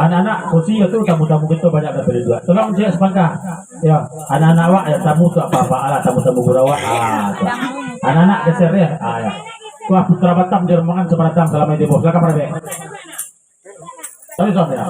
Anak-anak kursi itu tamu-tamu gitu banyak dari dua. Tolong dia sepangka. Ya, anak-anak awak ya tamu tu apa-apa ala tamu-tamu gurawak. Anak-anak geser ya. Ya. Wah, Putra Batam di rombongan separatang selama di bos. Silakan Pak. Sorry, ya.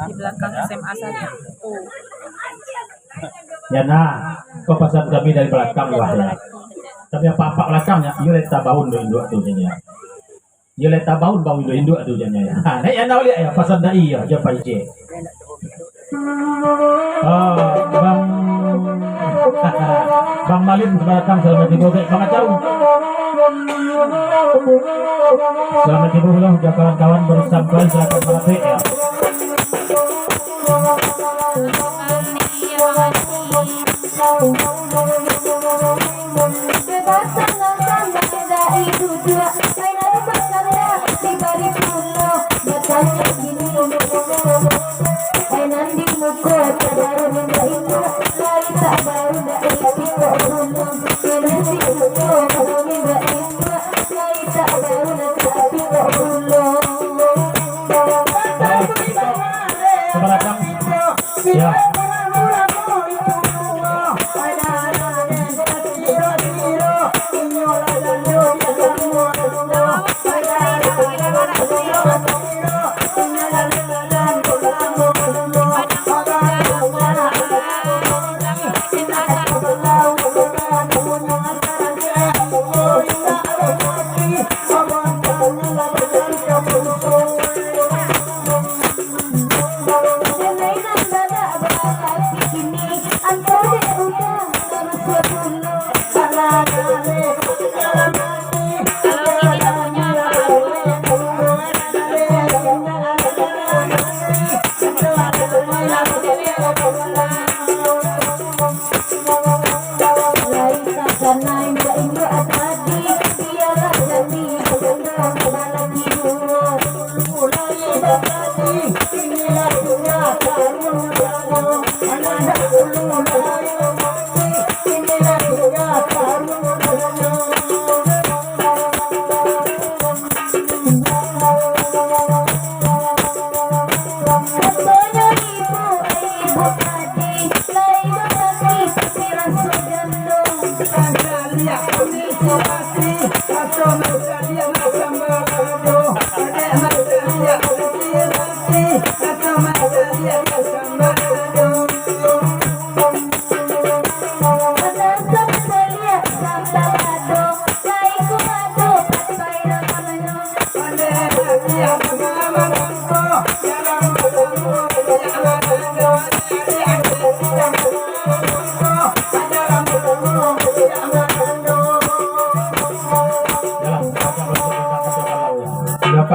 Di belakang SMA saja. Tuh. Ya nah, kepasan kami dari belakang wah ya. Tapi apa belakangnya, you leta baun do induk tu jenya. You leta baun do induk tu jenya ya. Ha, nek ana lihat ya pasan dai ya, je pai je. Bang Bang Malin belakang selamat diboga Bang Acau. Selamat diboga kawan-kawan bersampai silakan merapat ya. Ya.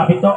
pinto.